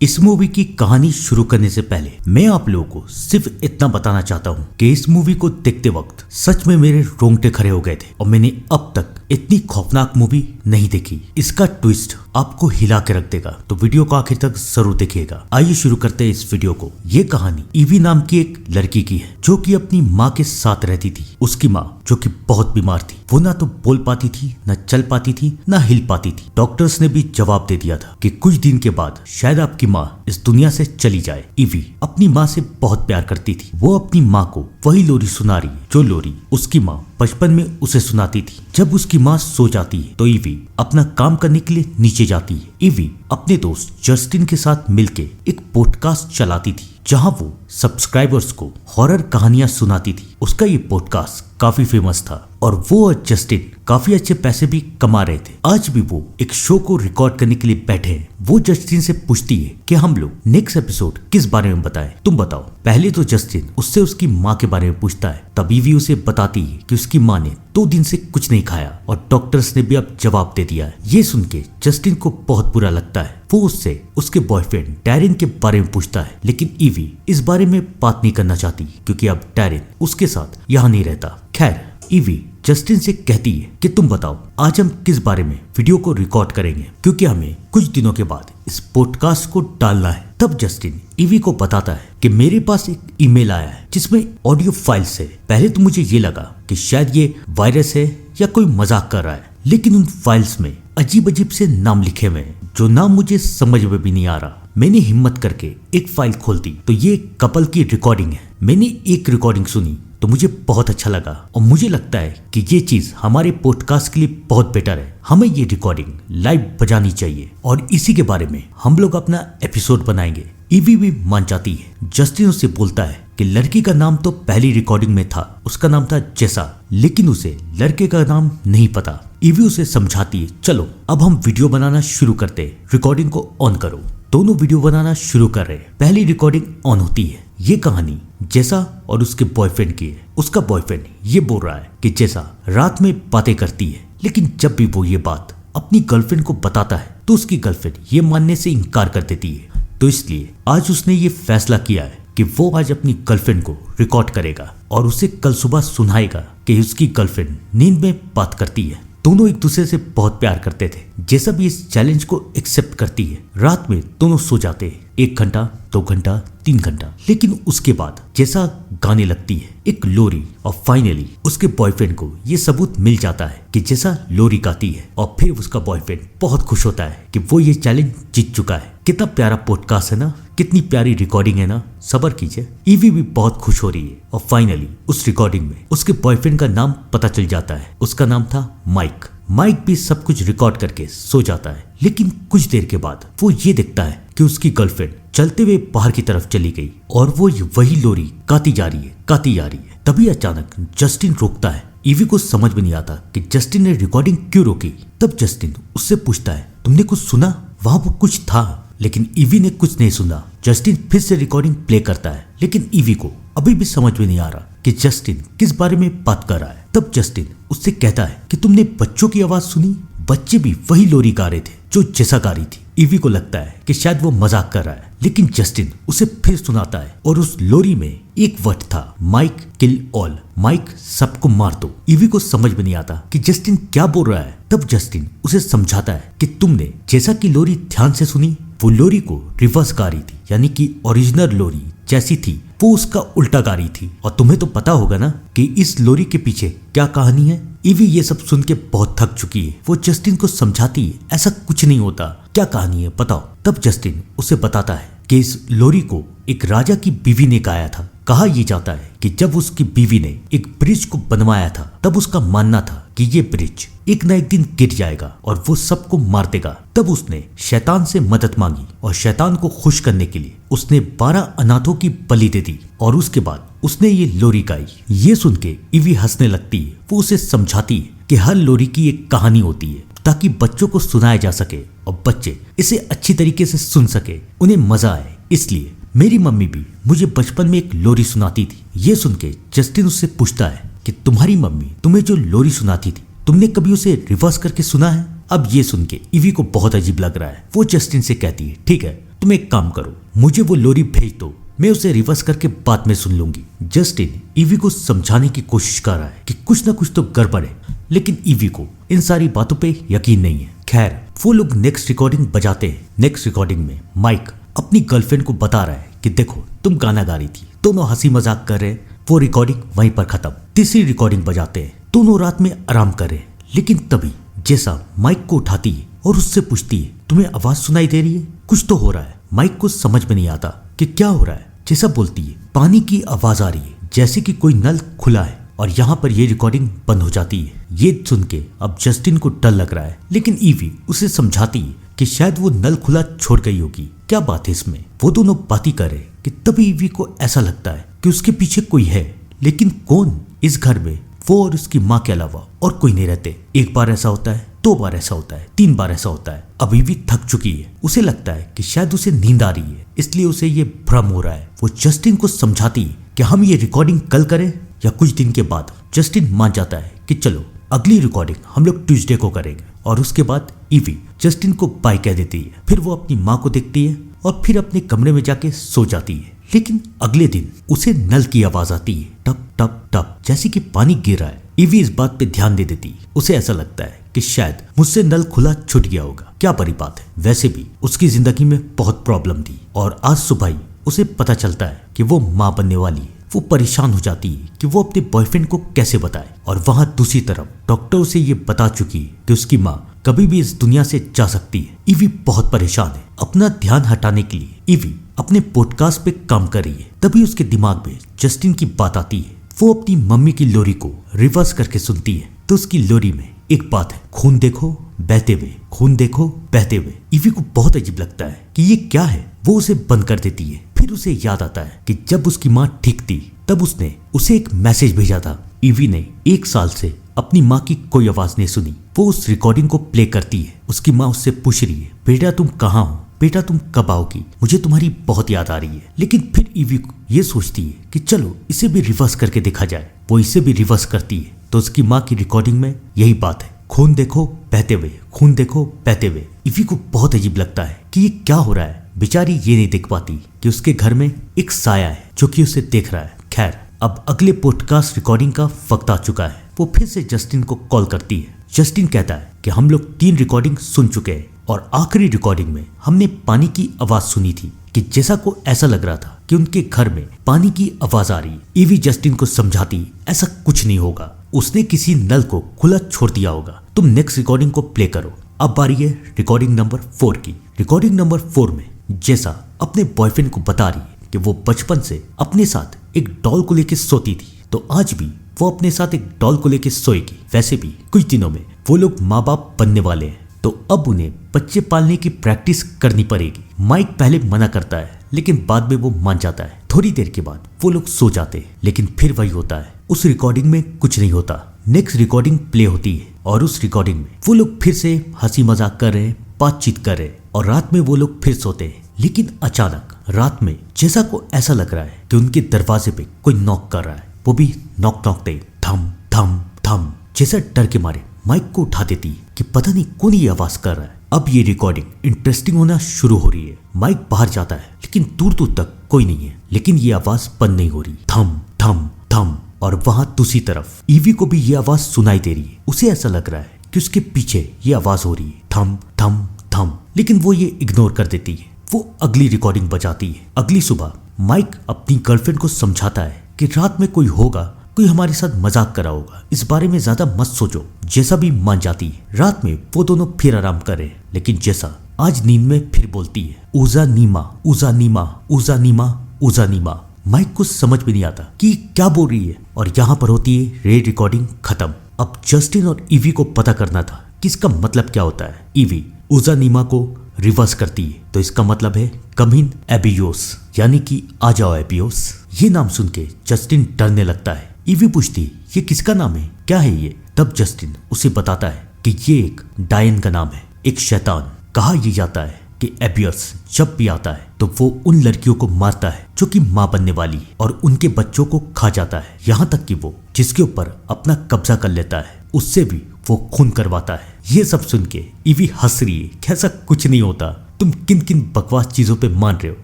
इस मूवी की कहानी शुरू करने से पहले मैं आप लोगों को सिर्फ इतना बताना चाहता हूँ कि इस मूवी को देखते वक्त सच में मेरे रोंगटे खड़े हो गए थे और मैंने अब तक इतनी खौफनाक मूवी नहीं देखी। इसका ट्विस्ट आपको हिला के रख देगा, तो वीडियो को आखिर तक जरूर देखिएगा। आइए शुरू करते हैं इस वीडियो को। ये कहानी ईवी नाम की एक लड़की की है जो कि अपनी माँ के साथ रहती थी। उसकी माँ जो कि बहुत बीमार थी, वो ना तो बोल पाती थी, न चल पाती थी, न हिल पाती थी। डॉक्टर्स ने भी जवाब दे दिया था कि कुछ दिन के बाद शायद आपकी माँ इस दुनिया से चली जाए। ईवी अपनी माँ से बहुत प्यार करती थी। वो अपनी माँ को वही लोरी सुना रही है जो लोरी उसकी माँ बचपन में उसे सुनाती थी। जब उसकी माँ सो जाती है तो ईवी अपना काम करने के लिए नीचे जाती है। ईवी अपने दोस्त जस्टिन के साथ मिलके एक पॉडकास्ट चलाती थी जहां वो सब्सक्राइबर्स को हॉरर कहानियां सुनाती थी। उसका ये पॉडकास्ट काफी फेमस था और वो और जस्टिन काफी अच्छे पैसे भी कमा रहे थे। आज भी वो एक शो को रिकॉर्ड करने के लिए बैठे हैं। वो जस्टिन से पूछती है कि हम लोग नेक्स्ट एपिसोड किस बारे में बताएं, तुम बताओ। पहले तो जस्टिन उससे उसकी माँ के बारे में पूछता है, तभी भी उसे बताती है कि उसकी माँ ने 2 दिन से कुछ नहीं खाया और डॉक्टर्स ने भी अब जवाब दे दिया है। ये सुन के जस्टिन को बहुत बुरा लगता है। वो उससे उसके बॉयफ्रेंड टैरिन के बारे में पूछता है, लेकिन ईवी इस बारे में बात नहीं करना चाहती क्योंकि अब टैरिन उसके साथ यहाँ नहीं रहता। खैर, ईवी जस्टिन से कहती है कि तुम बताओ आज हम किस बारे में वीडियो को रिकॉर्ड करेंगे, क्योंकि हमें कुछ दिनों के बाद इस पॉडकास्ट को डालना है। तब जस्टिन ईवी को बताता है कि मेरे पास एक ईमेल आया है जिसमें ऑडियो फाइल्स है। पहले तो मुझे ये लगा कि शायद ये वायरस है या कोई मजाक कर रहा है, लेकिन उन फाइल्स में अजीब अजीब से नाम लिखे हुए हैं जो नाम मुझे समझ में भी नहीं आ रहा। मैंने हिम्मत करके एक फाइल खोल दी तो ये एक कपल की रिकॉर्डिंग है। मैंने एक रिकॉर्डिंग सुनी तो मुझे बहुत अच्छा लगा और मुझे लगता है कि ये चीज हमारे पॉडकास्ट के लिए बहुत बेटर है। हमें ये रिकॉर्डिंग लाइव बजानी चाहिए और इसी के बारे में हम लोग अपना एपिसोड बनाएंगे। ईवी भी मान जाती है। जस्टिन उससे बोलता है कि लड़की का नाम तो पहली रिकॉर्डिंग में था, उसका नाम था जेसा, लेकिन उसे लड़के का नाम नहीं पता। ईवी उसे समझाती है, चलो अब हम वीडियो बनाना शुरू करते हैं, रिकॉर्डिंग को ऑन करो। दोनों वीडियो बनाना शुरू कर रहे हैं। पहली रिकॉर्डिंग ऑन होती है। ये कहानी जेसा और उसके बॉयफ्रेंड की है। उसका बॉयफ्रेंड ये बोल रहा है कि जेसा रात में बातें करती है, लेकिन जब भी वो ये बात अपनी गर्लफ्रेंड को बताता है तो उसकी गर्लफ्रेंड ये मानने से इनकार कर देती है। तो इसलिए आज उसने ये फैसला किया है कि वो आज अपनी गर्लफ्रेंड को रिकॉर्ड करेगा और उसे कल सुबह सुनाएगा कि उसकी गर्लफ्रेंड नींद में बात करती है। दोनों एक दूसरे से बहुत प्यार करते थे। जैसा भी इस चैलेंज को एक्सेप्ट करती है। रात में दोनों सो जाते हैं, 1 घंटा, 2 घंटा, 3 घंटा, लेकिन उसके बाद जैसा गाने लगती है एक लोरी और फाइनली उसके बॉयफ्रेंड को ये सबूत मिल जाता है कि जैसा लोरी गाती है और फिर उसका बॉयफ्रेंड बहुत खुश होता है कि वो ये चैलेंज जीत चुका है। कितना प्यारा पॉडकास्ट है ना, कितनी प्यारी रिकॉर्डिंग है ना, सब्र कीजिए। ईवी भी बहुत खुश हो रही है और फाइनली उस रिकॉर्डिंग में उसके बॉयफ्रेंड का नाम पता चल जाता है। उसका नाम था माइक। माइक भी सब कुछ रिकॉर्ड करके सो जाता है, लेकिन कुछ देर के बाद वो ये देखता है कि उसकी गर्लफ्रेंड चलते हुए बाहर की तरफ चली गई और वो वही लोरी गाती जा रही है। तभी अचानक जस्टिन रोकता है। ईवी को समझ में नहीं आता कि जस्टिन ने रिकॉर्डिंग क्यों रोकी। तब जस्टिन उससे पूछता है, तुमने कुछ सुना? वहां वो कुछ था, लेकिन ईवी ने कुछ नहीं सुना। जस्टिन फिर से रिकॉर्डिंग प्ले करता है, लेकिन ईवी को अभी भी समझ में नहीं आ रहा कि जस्टिन किस बारे में बात कर रहा है। तब जस्टिन उससे कहता है कि तुमने बच्चों की आवाज सुनी? बच्चे भी वही लोरी गा रहे थे जो जेसा गा रही थी। ईवी को लगता है कि शायद वो मजाक कर रहा है, लेकिन जस्टिन उसे फिर सुनाता है और उस लोरी में एक वर्ड था, माइक किल ऑल, माइक सबको मार दो। ईवी को समझ में नहीं आता कि जस्टिन क्या बोल रहा है। तब जस्टिन उसे समझाता है कि तुमने जैसा कि लोरी ध्यान से सुनी, वो लोरी को रिवर्स गा रही थी, यानी कि ओरिजिनल लोरी जैसी थी वो उसका उल्टा गा रही थी। और तुम्हें तो पता होगा ना कि इस लोरी के पीछे क्या कहानी है। ईवी ये सब सुन के बहुत थक चुकी है। वो जस्टिन को समझाती है, ऐसा कुछ नहीं होता, क्या कहानी है बताओ। तब जस्टिन उसे बताता है कि इस लोरी को एक राजा की बीवी ने गाया था। कहा यह जाता है कि जब उसकी बीवी ने एक ब्रिज को बनवाया था तब उसका मानना था कि ये ब्रिज एक न एक दिन गिर जाएगा और वो सबको मार देगा। तब उसने शैतान से मदद मांगी और शैतान को खुश करने के लिए उसने 12 अनाथों की बलि दे दी और उसके बाद उसने ये लोरी गाई। ये सुन के ईवी हंसने लगती है। वो उसे समझाती है कि हर लोरी की एक कहानी होती है ताकि बच्चों को सुनाया जा सके और बच्चे इसे अच्छी तरीके से सुन सके, उन्हें मजा आए। इसलिए मेरी मम्मी भी मुझे बचपन में एक लोरी सुनाती थी। ये सुन के जस्टिन उससे पूछता है कि तुम्हारी मम्मी तुम्हें जो लोरी सुनाती थी, तुमने कभी उसे रिवर्स करके सुना है? अब ये सुन के ईवी को बहुत अजीब लग रहा है। वो जस्टिन से कहती है, ठीक है तुम एक काम करो, मुझे वो लोरी भेज दो, मैं उसे रिवर्स करके बाद में सुन लूंगी। जस्टिन ईवी को समझाने की कोशिश कर रहा है कि कुछ ना कुछ तो गड़बड़ है, लेकिन ईवी को इन सारी बातों पे यकीन नहीं है। खैर वो लोग नेक्स्ट रिकॉर्डिंग बजाते हैं। नेक्स्ट रिकॉर्डिंग में माइक अपनी गर्लफ्रेंड को बता रहा है कि देखो तुम गाना गा रही थी, दोनों हंसी मजाक कर रहे। वो रिकॉर्डिंग वहीं पर खत्म। तीसरी रिकॉर्डिंग बजाते हैं, दोनों रात में आराम कर रहे, लेकिन तभी जैसा माइक को उठाती है और उससे पूछती है तुम्हें आवाज सुनाई दे रही है, कुछ तो हो रहा है। माइक को समझ में नहीं आता कि क्या हो रहा है। जैसा बोलती है पानी की आवाज आ रही है, जैसे कि कोई नल खुला है, और यहाँ पर ये रिकॉर्डिंग बंद हो जाती है। ये सुन के अब जस्टिन को डर लग रहा है, लेकिन ईवी उसे समझाती है कि शायद वो नल खुला छोड़ गई होगी। क्या बात है इसमें। वो दोनों बातें कर रहे कि तभी ईवी को ऐसा लगता है कि उसके पीछे कोई है, लेकिन कौन। इस घर में वो और उसकी माँ के अलावा और कोई नहीं रहते। एक बार ऐसा होता है, 2 बार ऐसा होता है, 3 बार ऐसा होता है। अब ईवी थक चुकी है, उसे लगता है कि शायद उसे नींद आ रही है, इसलिए उसे ये भ्रम हो रहा है। वो जस्टिन को समझाती है कि हम ये रिकॉर्डिंग कल करें या कुछ दिन के बाद। जस्टिन मान जाता है कि चलो अगली रिकॉर्डिंग हम लोग ट्यूसडे को करेंगे, और उसके बाद ईवी जस्टिन को बाय कह देती है। फिर वो अपनी माँ को देखती है और फिर अपने कमरे में जाके सो जाती है। लेकिन अगले दिन उसे नल की आवाज आती है, टप टप टप, जैसे कि पानी गिर रहा है। ईवी इस बात पे ध्यान दे देती है। उसे ऐसा लगता है कि शायद मुझसे नल खुला छूट गया होगा। क्या बड़ी बात है, वैसे भी उसकी जिंदगी में बहुत प्रॉब्लम थी, और आज सुबह ही उसे पता चलता है कि वो माँ बनने वाली है। वो परेशान हो जाती है कि वो अपने बॉयफ्रेंड को कैसे बताए, और वहां दूसरी तरफ डॉक्टर उसे ये बता चुकी है कि उसकी माँ कभी भी इस दुनिया से जा सकती है। ईवी बहुत परेशान है। अपना ध्यान हटाने के लिए ईवी अपने पॉडकास्ट पे काम कर रही है। तभी उसके दिमाग में जस्टिन की बात आती है। वो अपनी मम्मी की लोरी को रिवर्स करके सुनती है, तो उसकी लोरी में एक बात है, खून देखो बहते हुए, खून देखो बहते हुए। ईवी को बहुत अजीब लगता है कि ये क्या है। वो उसे बंद कर देती है। फिर उसे याद आता है कि जब उसकी माँ ठीक थी तब उसने उसे एक मैसेज भेजा था। ईवी ने 1 साल से अपनी माँ की कोई आवाज नहीं सुनी। वो उस रिकॉर्डिंग को प्ले करती है। उसकी माँ उससे पूछ रही है, बेटा तुम कहाँ हो, बेटा तुम कब आओगी, मुझे तुम्हारी बहुत याद आ रही है। लेकिन फिर ईवी ये सोचती है कि चलो इसे भी रिवर्स करके देखा जाए। वो इसे भी रिवर्स करती है, तो उसकी माँ की रिकॉर्डिंग में यही बात है, खून देखो बहते हुए, खून देखो बहते हुए। ईवी को बहुत अजीब लगता है कि ये क्या हो रहा है। बेचारी ये नहीं देख पाती कि उसके घर में एक साया है जो कि उसे देख रहा है। खैर अब अगले पॉडकास्ट रिकॉर्डिंग का वक्त आ चुका है। वो फिर से जस्टिन को कॉल करती है। जस्टिन कहता है कि हम लोग 3 रिकॉर्डिंग सुन चुके हैं, और आखिरी रिकॉर्डिंग में हमने पानी की आवाज सुनी थी कि जैसा को ऐसा लग रहा था कि उनके घर में पानी की आवाज आ रही है। ईवी जस्टिन को समझाती ऐसा कुछ नहीं होगा, उसने किसी नल को खुला छोड़ दिया होगा, तुम नेक्स्ट रिकॉर्डिंग को प्ले करो। अब बारी है रिकॉर्डिंग नंबर 4 की। रिकॉर्डिंग नंबर 4 में जैसा अपने बॉयफ्रेंड को बता रही है कि वो बचपन से अपने साथ एक डॉल को लेकर सोती थी, तो आज भी वो अपने साथ एक डॉल को लेकर सोएगी। वैसे भी कुछ दिनों में वो लोग माँ बाप बनने वाले हैं, तो अब उन्हें बच्चे पालने की प्रैक्टिस करनी पड़ेगी। माइक पहले मना करता है, लेकिन बाद में वो मान जाता है। थोड़ी देर के बाद वो लोग सो जाते हैं, लेकिन फिर वही होता है, उस रिकॉर्डिंग में कुछ नहीं होता। नेक्स्ट रिकॉर्डिंग प्ले होती है, और उस रिकॉर्डिंग में वो लोग फिर से हंसी मजाक कर रहे हैं, बातचीत कर रहे हैं, और रात में वो लोग फिर सोते हैं। लेकिन अचानक रात में जैसा को ऐसा लग रहा है कि उनके दरवाजे पे कोई नॉक कर रहा है। वो भी नॉक नॉकते थम थम थम। जैसा डर के मारे माइक को उठा देती कि पता नहीं कौन ये आवाज कर रहा है। अब ये रिकॉर्डिंग इंटरेस्टिंग होना शुरू हो रही है। माइक बाहर जाता है, लेकिन दूर दूर तक कोई नहीं है, लेकिन ये आवाज बंद नहीं हो रही। थम थम थम। और वहां दूसरी तरफ ईवी को भी ये आवाज सुनाई दे रही है। उसे ऐसा लग रहा है कि उसके पीछे ये आवाज हो रही है, थम थम थम, लेकिन वो ये इग्नोर कर देती है। वो अगली रिकॉर्डिंग बजाती है। अगली सुबह माइक अपनी गर्लफ्रेंड को समझाता है कि रात में कोई होगा, कोई हमारे साथ मजाक करा होगा, इस बारे में ज्यादा मत सोचो। जैसा भी मान जाती है। रात में वो दोनों फिर आराम करे, लेकिन जैसा आज नींद में फिर बोलती है, ऊजा नीमा ऊजा नीमा ऊजा नीमा ऊजा नीमा। माइक को समझ में नहीं आता कि क्या बोल रही है, और यहाँ पर होती है रे रिकॉर्डिंग खत्म। अब जस्टिन और ईवी को पता करना था कि इसका मतलब क्या होता है। ईवी ऊजा नीमा को रिवर्स करती है, तो इसका मतलब है कम इन एबियोस, यानी कि आ जाओ एबियोस। ये नाम सुन के जस्टिन डरने लगता है। ईवी पूछती ये किसका नाम है, क्या है ये। तब जस्टिन उसे बताता है कि ये एक डायन का नाम है, एक शैतान। कहा यह जाता है कि एबियस जब भी आता है तो वो उन लड़कियों को मारता है जो कि माँ बनने वाली है, और उनके बच्चों को खा जाता है। यहाँ तक कि वो जिसके ऊपर अपना कब्जा कर लेता है उससे भी वो खून करवाता है। ये सब सुन के ईवी हंस रही है कि ऐसा कुछ नहीं होता, तुम किन किन बकवास चीजों पे मान रहे हो।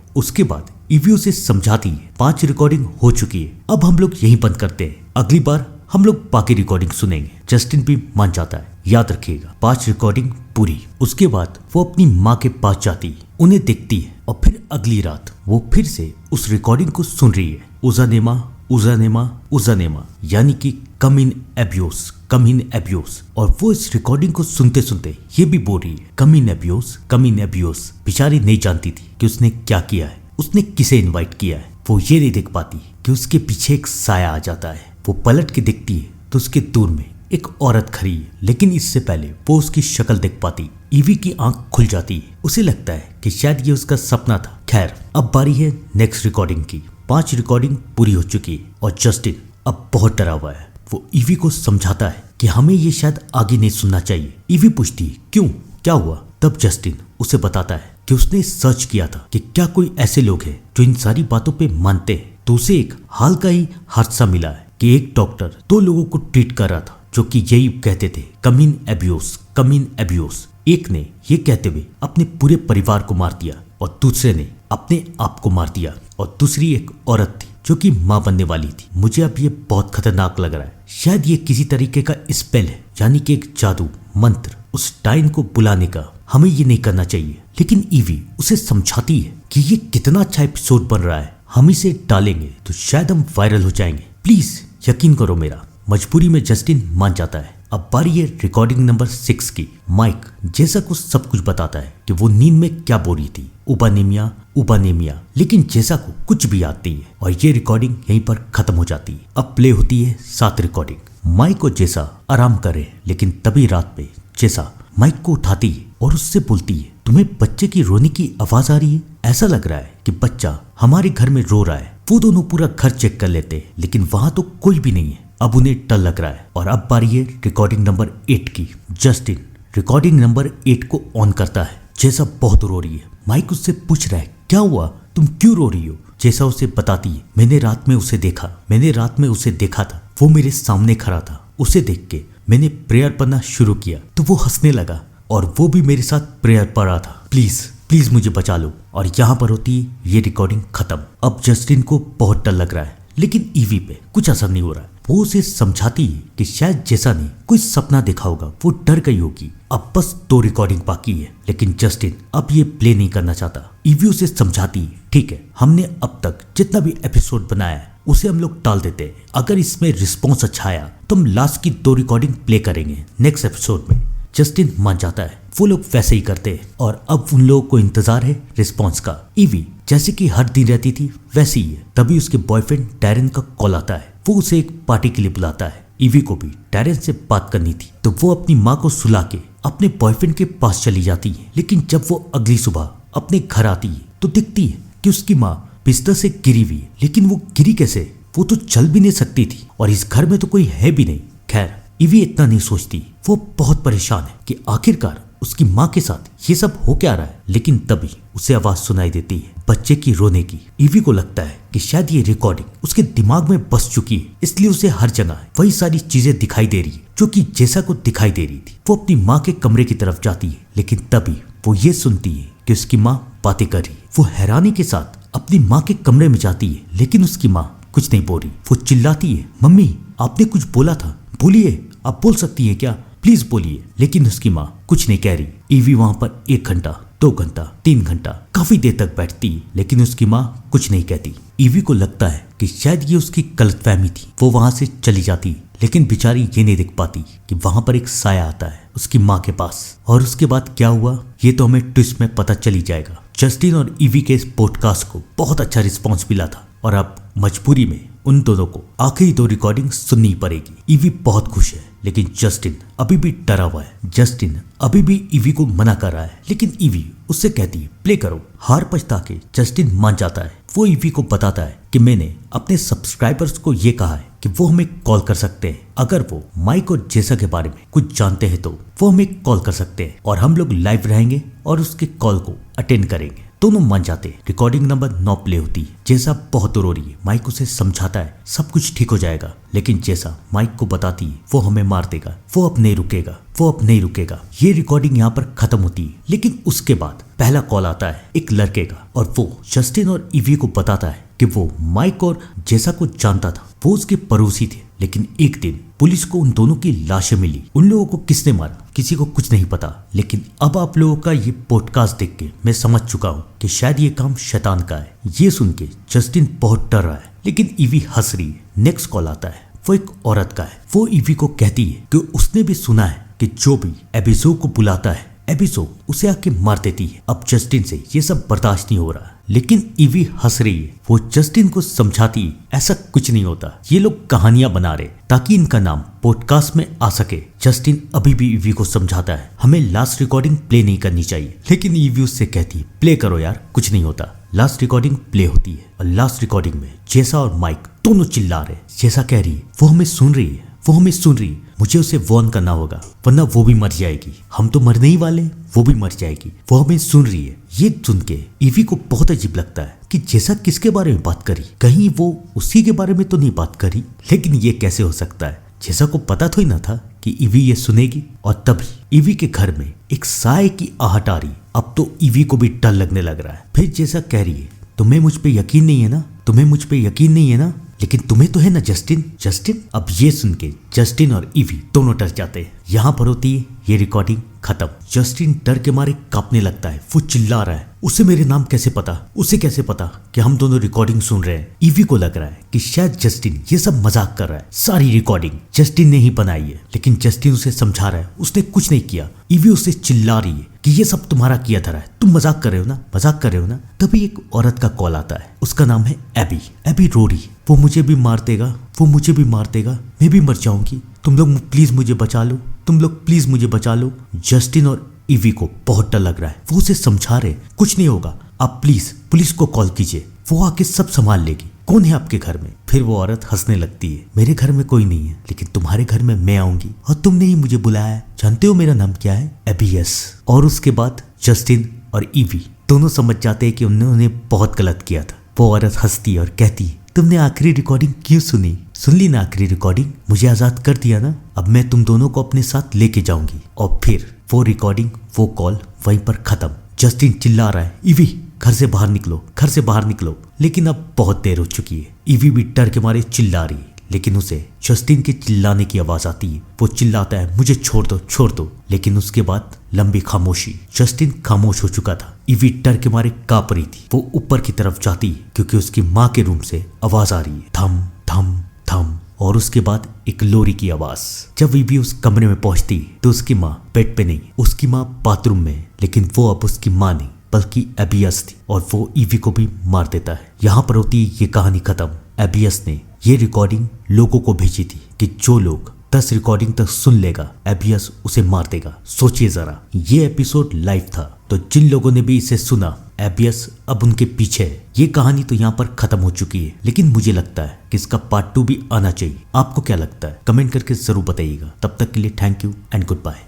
उसके बाद ईवी उसे समझाती है 5 रिकॉर्डिंग हो चुकी है, अब हम लोग यहीं बंद करते हैं, अगली बार हम लोग बाकी रिकॉर्डिंग सुनेंगे। जस्टिन भी मान जाता है। याद रखिएगा 5 रिकॉर्डिंग पूरी। उसके बाद वो अपनी माँ के पास जाती है, उन्हें देखती है और फिर अगली रात वो फिर से उस रिकॉर्डिंग को सुन रही है। उजानेमा उजानेमा उजानेमा, यानी कि कम इन एब्यूस, कम इन एब्यूस। और वो इस रिकॉर्डिंग को सुनते सुनते ये भी बोल रही है कम इन एब्यूस, कम इन एब्यूस। बेचारी नहीं जानती थी कि उसने क्या किया है, उसने किसे इनवाइट किया है। वो ये नहीं देख पाती कि उसके पीछे एक साया आ जाता है। वो पलट के देखती है तो उसके दूर में एक औरत खड़ी है, लेकिन इससे पहले वो उसकी शक्ल देख पाती ईवी की आंख खुल जाती है। उसे लगता है कि शायद ये उसका सपना था। खैर, अब बारी है नेक्स्ट रिकॉर्डिंग की। 5 रिकॉर्डिंग पूरी हो चुकी है और जस्टिन अब बहुत डरा हुआ है। वो ईवी को समझाता है कि हमें ये शायद आगे नहीं सुनना चाहिए। ईवी पूछती है क्यों, क्या हुआ। तब जस्टिन उसे बताता है कि उसने सर्च किया था कि क्या कोई ऐसे लोग हैं जो इन सारी बातों पे मानते हैं। तो उसे एक हाल का ही हादसा मिला है कि एक डॉक्टर 2 लोगों को ट्रीट कर रहा था जो कि यही कहते थे कम इन एब्यूस, कम इन एब्यूस। एक ने ये कहते हुए अपने पूरे परिवार को मार दिया और दूसरे ने अपने आप को मार दिया। और दूसरी एक औरत थी जो कि माँ बनने वाली थी। मुझे अब ये बहुत खतरनाक लग रहा है। शायद ये किसी तरीके का स्पेल है, यानी कि एक जादू मंत्र उस टाइम को बुलाने का। हमें ये नहीं करना चाहिए। लेकिन ईवी उसे समझाती है कि ये कितना अच्छा एपिसोड बन रहा है, हम इसे डालेंगे तो शायद हम वायरल हो जाएंगे, प्लीज यकीन करो मेरा। मजबूरी में जस्टिन मान जाता है। अब बारी है रिकॉर्डिंग नंबर 6 की। माइक जैसा को सब कुछ बताता है कि वो नींद में क्या बोल रही थी, उबानेमिया उबानेमिया, लेकिन जैसा को कुछ भी याद नहीं है और ये रिकॉर्डिंग यहीं पर खत्म हो जाती है। अब प्ले होती है 7 रिकॉर्डिंग। माइक और जैसा आराम कर रहे हैं, लेकिन तभी रात में जैसा माइक को उठाती है और उससे बोलती है तुम्हें बच्चे की रोने की आवाज आ रही है, ऐसा लग रहा है कि बच्चा हमारे घर में रो रहा है। वो दोनों पूरा घर चेक कर लेते हैं, लेकिन वहां तो कोई भी नहीं है। अब उन्हें डर लग रहा है। और अब बारी है रिकॉर्डिंग नंबर 8 की। जस्टिन रिकॉर्डिंग नंबर 8 को ऑन करता है। जैसा बहुत रो रही है। माइक उससे पूछ रहा है क्या हुआ, तुम क्यों रो रही हो। जैसा उसे बताती है मैंने रात में उसे देखा, मैंने रात में उसे देखा था, वो मेरे सामने खड़ा था। उसे देख के मैंने प्रेयर पढ़ना शुरू किया तो वो हंसने लगा और वो भी मेरे साथ प्रेयर पढ़ रहा था। प्लीज प्लीज मुझे बचा लो। और यहाँ पर होती है ये रिकॉर्डिंग खत्म। अब जस्टिन को बहुत डर लग रहा है, लेकिन ईवी पे कुछ असर नहीं हो रहा है। वो उसे समझाती है कि शायद जैसा ने कोई सपना देखा होगा, वो डर गई होगी। अब बस 2 रिकॉर्डिंग बाकी है, लेकिन जस्टिन अब ये प्ले नहीं करना चाहता। ईवी उसे समझाती है ठीक है, हमने अब तक जितना भी एपिसोड बनाया है उसे हम लोग टाल देते हैं। अगर इसमें रिस्पॉन्स अच्छा आया तो हम लास्ट की 2 रिकॉर्डिंग प्ले करेंगे नेक्स्ट एपिसोड में। जस्टिन मान जाता है। वो लोग वैसे ही करते हैं और अब उन लोगों को इंतजार है रिस्पॉन्स का। ईवी जैसे कि हर दिन रहती थी वैसे ही है। तभी उसके बॉयफ्रेंड टैरन का कॉल आता है। वो उसे एक पार्टी के लिए बुलाता है। ईवी को भी टैरन से बात करनी थी, तो वो अपनी माँ को सुला के अपने बॉयफ्रेंड के पास चली जाती है। लेकिन जब वो अगली सुबह अपने घर आती है तो दिखती है कि उसकी माँ बिस्तर से गिरी हुई है। लेकिन वो गिरी कैसे, वो तो चल भी नहीं सकती थी और इस घर में तो कोई है भी नहीं। खैर, ईवी इतना नहीं सोचती। वो बहुत परेशान है कि आखिरकार उसकी माँ के साथ ये सब हो क्या रहा है। लेकिन तभी उसे आवाज सुनाई देती है बच्चे की रोने की। ईवी को लगता है कि शायद ये रिकॉर्डिंग उसके दिमाग में बस चुकी है, इसलिए उसे हर जगह वही सारी चीजें दिखाई दे रही है जो कि जैसा को दिखाई दे रही थी। वो अपनी माँ के कमरे की तरफ जाती है, लेकिन तभी वो ये सुनती है कि उसकी माँ बातें कर रही है। वो हैरानी के साथ अपनी माँ के कमरे में जाती है, लेकिन उसकी माँ कुछ नहीं बोल रही। वो चिल्लाती है मम्मी आपने कुछ बोला था, बोलिए, आप बोल सकती है क्या, प्लीज बोलिए। लेकिन उसकी माँ कुछ नहीं कह रही। ईवी वहां पर 1 घंटा 2 घंटा 3 घंटा काफी देर तक बैठती है, लेकिन उसकी माँ कुछ नहीं कहती। ईवी को लगता है कि शायद ये उसकी गलतफहमी थी। वो वहां से चली जाती, लेकिन बेचारी ये नहीं देख पाती कि वहां पर एक साया आता है उसकी माँ के पास। और उसके बाद क्या हुआ ये तो हमें ट्विस्ट में पता चली जाएगा। जस्टिन और ईवी के इस पॉडकास्ट को बहुत अच्छा रिस्पॉन्स मिला था और अब मजबूरी में उन दोनों को आखिरी 2 रिकॉर्डिंग सुननी पड़ेगी। ईवी बहुत खुश है, लेकिन जस्टिन अभी भी डरा हुआ है। जस्टिन अभी भी ईवी को मना कर रहा है, लेकिन ईवी उससे कहती है प्ले करो। हार पछता के जस्टिन मान जाता है। वो ईवी को बताता है कि मैंने अपने सब्सक्राइबर्स को ये कहा है कि वो हमें कॉल कर सकते हैं। अगर वो माइक और जैसा के बारे में कुछ जानते हैं तो वो हमें कॉल कर सकते हैं और हम लोग लाइव रहेंगे और उसके कॉल को अटेंड करेंगे। दोनों मान जाते। रिकॉर्डिंग नंबर 9 प्ले होती। जैसा बहुत रो रही है, माइक उसे समझाता है सब कुछ ठीक हो जाएगा, लेकिन जैसा माइक को बताती है वो हमें मार देगा, वो अब नहीं रुकेगा, वो अब नहीं रुकेगा। ये रिकॉर्डिंग यहाँ पर खत्म होती है, लेकिन उसके बाद पहला कॉल आता है एक लड़के का, और वो जस्टिन और ईवी को बताता है कि वो माइक और जैसा को जानता था, वो उसके पड़ोसी थे। लेकिन एक दिन पुलिस को उन दोनों की लाशें मिली। उन लोगों को किसने मारा किसी को कुछ नहीं पता, लेकिन अब आप लोगों का ये पॉडकास्ट देख के मैं समझ चुका हूँ कि शायद ये काम शैतान का है। ये सुन के जस्टिन बहुत डर रहा है, लेकिन ईवी हंस रही है। नेक्स्ट कॉल आता है, वो एक औरत का है। वो ईवी को कहती है कि उसने भी सुना है कि जो भी एबिसो को बुलाता है, एबिसो उसे आके मार देती है। अब जस्टिन से ये सब बर्दाश्त नहीं हो रहा, लेकिन ईवी हंस रही है। वो जस्टिन को समझाती है ऐसा कुछ नहीं होता, ये लोग कहानियां बना रहे ताकि इनका नाम पॉडकास्ट में आ सके। जस्टिन अभी भी ईवी को समझाता है हमें लास्ट रिकॉर्डिंग प्ले नहीं करनी चाहिए, लेकिन ईवी उससे कहती है प्ले करो यार, कुछ नहीं होता। लास्ट रिकॉर्डिंग प्ले होती है और लास्ट रिकॉर्डिंग में जैसा और माइक दोनों चिल्ला रहे। जैसा कह रही है वो हमें सुन रही है, वो हमें सुन रही है, मुझे उसे वार्न करना होगा वरना वो भी मर जाएगी। हम तो मरने ही वाले, वो भी मर जाएगी, वो हमें सुन रही है। ये सुन के ईवी को बहुत अजीब लगता है कि जैसा किसके बारे में बात करी, कहीं वो उसी के बारे में तो नहीं बात करी। लेकिन ये कैसे हो सकता है, जैसा को पता तो ही ना था कि ईवी ये सुनेगी। और तभी ईवी के घर में एक साय की आहट आ रही। अब तो ईवी को भी डर लगने लग रहा है। फिर जैसा कह रही है तुम्हें मुझ पे यकीन नहीं है ना, तुम्हें मुझ पे यकीन नहीं है ना, लेकिन तुम्हें तो है ना जस्टिन। जस्टिन अब ये सुन के जस्टिन और ईवी दोनों डर जाते हैं। यहाँ पर होती है ये रिकॉर्डिंग खत्म। जस्टिन डर के मारे कांपने लगता है, वो चिल्ला रहा है उसे मेरे नाम कैसे पता, उसे कैसे पता कि हम दोनों रिकॉर्डिंग सुन रहे हैं। ईवी को लग रहा है कि शायद जस्टिन ये सब मजाक कर रहा है, सारी रिकॉर्डिंग जस्टिन ने ही बनाई है। लेकिन जस्टिन उसे समझा रहा है उसने कुछ नहीं किया। ईवी उसे चिल्ला रही है कि ये सब तुम्हारा किया धरा है, तुम मजाक कर रहे हो ना, मजाक कर रहे हो ना। तभी एक औरत का कॉल आता है, उसका नाम है एबी। एबी रो रही, वो मुझे भी मार देगा, वो मुझे भी मार देगा, मैं भी मर जाऊंगी, तुम लोग प्लीज मुझे बचा लो, तुम लोग प्लीज मुझे बचा लो। जस्टिन और ईवी को बहुत डर लग रहा है, वो उसे समझा रहे कुछ नहीं होगा, आप प्लीज पुलिस को कॉल कीजिए, वो आके सब संभाल लेगी। कौन है आपके घर में? फिर वो औरत हंसने लगती है, मेरे घर में कोई नहीं है, लेकिन तुम्हारे घर में मैं आऊंगी और तुमने ही मुझे बुलाया है। जानते हो मेरा नाम क्या है? एबीएस। और उसके बाद जस्टिन और ईवी दोनों समझ जाते हैं कि उन्होंने बहुत गलत किया था। वो औरत हंसती और कहती तुमने आखिरी रिकॉर्डिंग क्यों सुनी? सुन ली ना आखिरी रिकॉर्डिंग, मुझे आजाद कर दिया ना, अब मैं तुम दोनों को अपने साथ लेके जाऊंगी। और फिर वो रिकॉर्डिंग, वो कॉल वहीं पर खत्म। जस्टिन चिल्ला रहा है ईवी घर से बाहर निकलो, घर से बाहर निकलो, लेकिन अब बहुत देर हो चुकी है। ईवी भी डर के मारे चिल्ला रही है, लेकिन उसे जस्टिन के चिल्लाने की आवाज आती है। वो चिल्लाता है मुझे छोड़ दो, छोड़ दो, लेकिन उसके बाद लंबी खामोशी। जस्टिन खामोश हो चुका था। ईवी डर के मारे कांप रही थी। वो ऊपर की तरफ जाती है क्योंकि उसकी माँ के रूम से आवाज आ रही है, थम थम थम। और उसके बाद एक लोरी की आवाज। जब ईवी उस कमरे में पहुंचती तो उसकी माँ बेड पे नहीं, उसकी माँ बाथरूम में है। लेकिन वो अब उसकी माँ नहीं बल्कि एबीएस थी, और वो ईवी को भी मार देता है। यहाँ पर होती ये कहानी खत्म। एबीएस ने ये रिकॉर्डिंग लोगों को भेजी थी कि जो लोग 10 रिकॉर्डिंग तक सुन लेगा एबीएस उसे मार देगा। सोचिए जरा, ये एपिसोड लाइव था, तो जिन लोगों ने भी इसे सुना एबीएस अब उनके पीछे है। ये कहानी तो यहाँ पर खत्म हो चुकी है, लेकिन मुझे लगता है कि इसका पार्ट 2 भी आना चाहिए। आपको क्या लगता है? कमेंट करके जरूर बताइएगा। तब तक के लिए thank you and good bye.